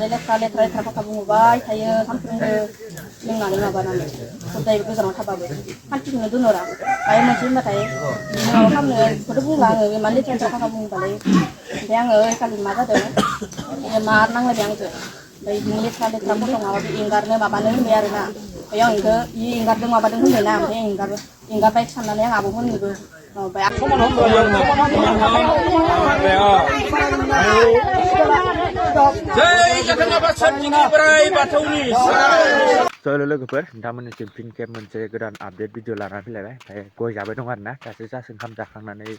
लेथ्रा लेथ्रा बुंबाय थायो सानफ्रोमबो लोंनानै माबानानै गदायबो गोजानाव थाबाबो खान्थिखौनो दोनहरा माबा मोनसे होनबाथाय बिदिनो माबा खालामनो बेखौथ' बुंला आङो बे मानो लेथ्रा लेथ्रा बुंबालाय ओमफ्राय आङो खालि मा जादों मार नांलायबाय आंजों ओमफ्राय बिदिनो लेथ्रा लेथ्रा फट' माबाबो एंगारनो माबानो होनबाय आरोना ओमफ्राय आं बेखौ इ एंगारदों माबादों होनबायना ओमफ्राय एंगारबाय साननानै आं आब'मोननोबो माबाबाय लोगोफोर नोंथांमोननिसिम फिन खेब मोनसे गोदान आपडेट भिडिअ लानानै फैलायबाय ओमफ्राय गय जाबाय दं आरोना दासो जासो ओंखाम जाखांनानै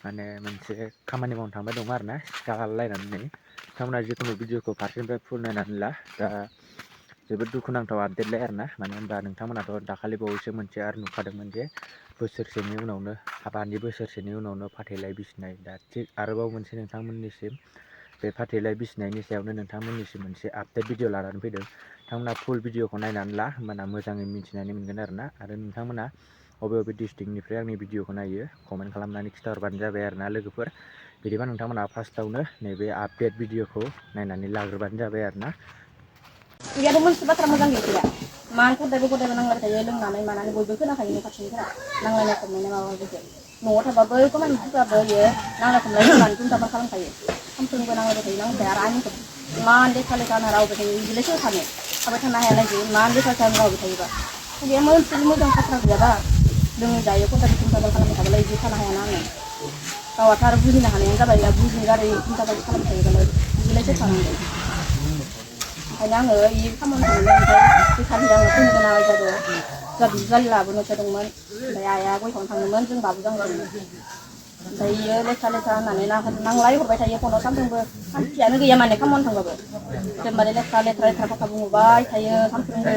माने मोनसे खामानि मावनो थांबाय दं आरोना सिखा लायनानै नोंथांमोना जिखुनु भिडिअखौ फारसेनिफ्राय फुल नायनानै ला दा जोबोद दुखुनांथाव आपडेटलाय आरोना मानो होनबा नोंथांमोनाथ' दाखालि बावैसो मोनसे आरो नुखादोंमोन जे बोसोरसेनि उनावनो हाबानि बोसोरसेनि उनावनो फाथैलाय बिसिनाय दा थिग आरोबाव मोनसे नोंथांमोननिसिम बे फाथैलाय बिसिनायनि सायावनो नोंथांमोननिसिम मोनसे आपडेट भिडिअ लानानै फैदों नोंथांमोना फुल भिडिअखौ नायनानै ला होमबाना मोजाङै मिथिनानै मोनगोन आरोना आरो नोंथांमोना बबे डिस्ट्रिक्टनिफ्राय आंनि भिडिअखौ नायो कमेन्ट खालामनानै खिथाहरबानो जाबाय आरोना लोगोफोर बिदिबा नोंथांमोना फार्स्टआवनो नैबे आपडेट भिडिअखौ नायनानै लाग्रोबानो जाबाय आरोना इयाबो मोनसे बाथ्रा मोजां गैया मान गदायबो नांलायबाय थायो लोंनानै मानानै बयबो खोनाखायो न' खाथिनिफोरा नांलायनाय खमलायनाय माबा बिदि न'आव थाबाबो खामानि मावबाबो इयो नांलाय खमलाय होनानै दुमदाखाल खालामखायो सानफ्रोमबो नांलायबाय थायो नांलायबाय आरो आंनिखौ मान लेखा लेखा होना रावबाय थायो बिदिलाय सोर थानो थाबाय थानो हायालायदि मान लेखा लेखा रावबाय थायोबा खुगाया मोनसे मोजां बाथ्रा गैयाबा लोङै जायो गदाय दुमदाखाल खालामबाय थाबालाय बिदि थानो हायाना आङो गावहाथ' आरो बुजिनो हानायानो जाबाय बुजिनो गारै दुमदाखाल खालामबाय थायोबालाय बिदिलाय सोर थानांगौ ओंखायनो आङो इ खामानि थांनो ओमफ्राय बेखालि आङो फैनो गोनां जादों जोंहा बिजालि लाबोनोसो दंमोन ओमफ्राय आइया गय खावनो थांदोंमोन जों बाबुजों आंजों ओमफ्राय इयो लेथ्रा लेथ्रा होननानै नांलाय हरबाय थायो फनाव सानफ्रोमबो खान्थियानो गैया माने खामानि थांबाबो एकदमबारे लेथ्रा लेथ्रा बुंबाय थायो सानफ्रोमबो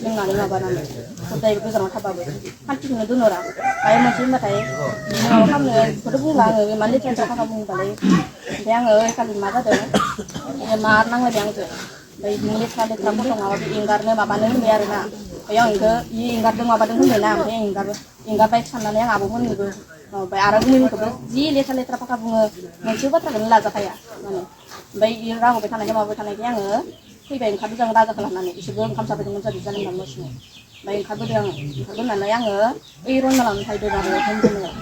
लोंनानै माबानानै गदायबो गोजानाव थाबाबो खान्थिखौनो दोनहरा माबा मोनसे होनबाथाय बिदिनो माबा खालामनो बेखौथ' बुंला आङो बे मानो लेथ्रा लेथ्रा बुंबालाय ओमफ्राय आङो खालि मा जादों मार नांलायबाय आंजों ओमफ्राय बिदिनो लेथ्रा लेथ्रा फट' माबाबो एंगारनो माबानो होनबाय आरोना ओमफ्राय आं बेखौ इ एंगारदों माबादों होनबायना ओमफ्राय एंगारबाय साननानै आं आब'मोननोबो माबाबाय आरो गुबुनखौबो जि लेथ्रा लेथ्रा फाखा बुङो मोनसे बाथ्राखौनो लाजाखाया माने ओमफ्राय इ राहोबाय थानायखाय माबाबाय थानायखाय आङो फैबाय ओंखारबोदों आं रागा खालामनानै बिसोरबो ओंखाम जाफैदोंमोन जोंहा बिजालि होनना मोसिनो ओमफ्राय ओंखारबोनानै आङो ओइ रनलानावनो थाहैदों आरो होनजोंनियाव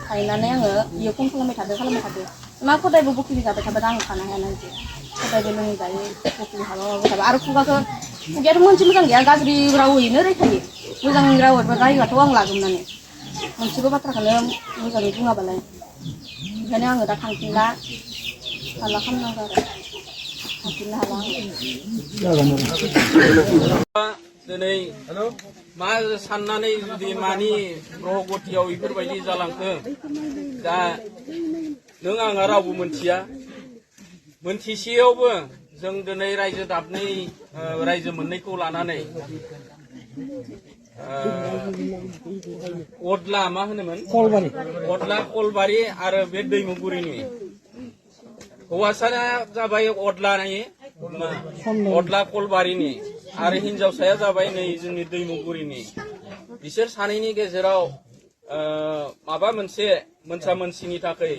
थाहैनानै आङो इयो फन खालामबाय थादों मा खदायबो बखिलि जाबाय थाबा आं थानो हायाना बिदि खदायबो लोङै जायो बखिलि हाबा माबाबाय थाबा आरो खुगायाथ' मोनसे मोजां गैया गाज्रि रावैनो रायखायो मोजां रावैबो रायोबाथ' आं लागोमनानै मोनसेबो बाथ्राखौनो मोजाङै बुङाबालाय ओंखायनो आङो दा थांफिनला हाला खालामनांगौ आरो थांफिननो हाला दिनै मा साननानै जुदि मानि ग्रहगतियाव बेफोरबायदि जालांखो दा नों आंहा रावबो मोनथिसेयावबो जों दिनै रायजो दाबनै रायजो मोननैखौ लानानै अदला मा होनोमोन अदला कलबारि आरो बे दैमुगुरिनि हौवासाया जाबाय अदला कलबारिनि आरो हिनजावसाया जाबाय नै जोंनि दैमुगुरिनि बिसोर सानैनि गेजेराव माबा मोनसे मोनसा मोनसिनि थाखाय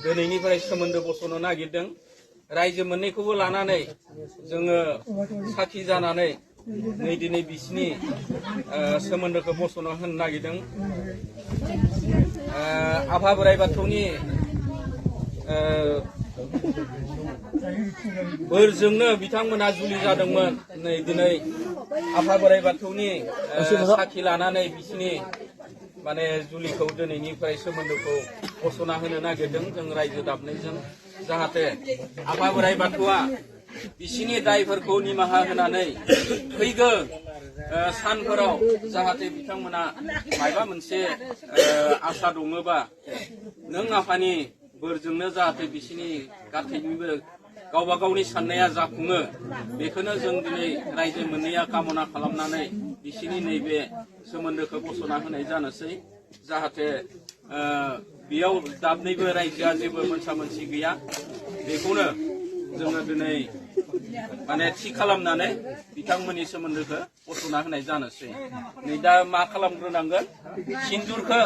दिनैनिफ्राय सोमोन्दो बस'नो नागिरदों रायजो मोननैखौबो लानानै जोङो साखि जानानै नै दिनै बिसिनि सोमोन्दोखौ बस'नो होनो नागिरदों आफा बोराइ बाथौनि बोरजोंनो बिथांमोना जुलि जादोंमोन नै दिनै आफा बोराइ बाथौनि साखि लानानै बिसिनि माने जुलिखौ दिनैनिफ्राय सोमोन्दोखौ बस'ना होनो नागिरदों जों रायजो दाबनैजों जाहाथे आफा बोराइ बाथौआ बिसिनि दायफोरखौ निमाहा होनानै फैगौ सानफोराव जाहाथे बिथांमोना माबा मोनसे आसा दङबा नों आफानि बोरजोंनो जाहाथे बिसिनि गासैनिबो गावबा गावनि साननाया जाफुङो बेखौनो जों दिनै रायजो मोननैया कामना खालामनानै बिसिनि नैबे सोमोन्दोखौ बस'ना होनाय जानोसै जाहाथे बेयाव दाबनैबो रायजोआ जेबो मोनसा मोनसि गैया बेखौनो जोङो दिनै माने थि खालामनानै बिथांमोननि सोमोन्दोखौ बस'ना होनाय जानोसै नै दा मा खालामग्रोनांगोन सिन्दुरखौ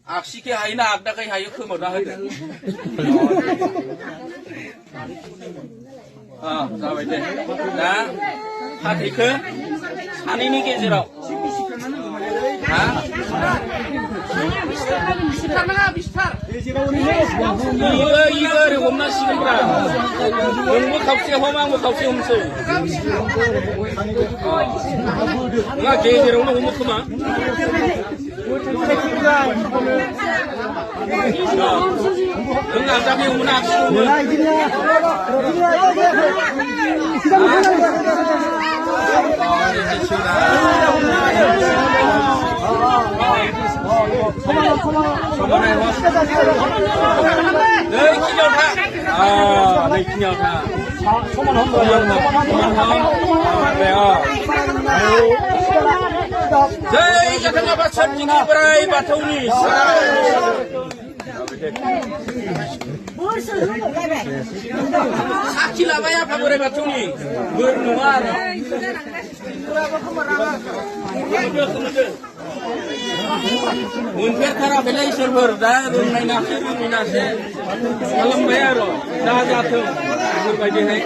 आगसिखै हायो ना आगदाखै हायो खोमोरना होदो जाबाय दे दा फाथैखो सानैनि गेजेराव 이거 엄마 시간이라 너무 갑자기 험한 거 갑자기 없어 나 걔들 오늘 못 그만 응 남자비 오늘 악수 네 기념사 네 기념사 소문헌 그래요 저희 같은 거 받쳐 지키브라이 바토니 사킬라바야 바보레 바토니 뭘 Unfertara belai server dah rumai nasi malam bayar dah jatuh berbagai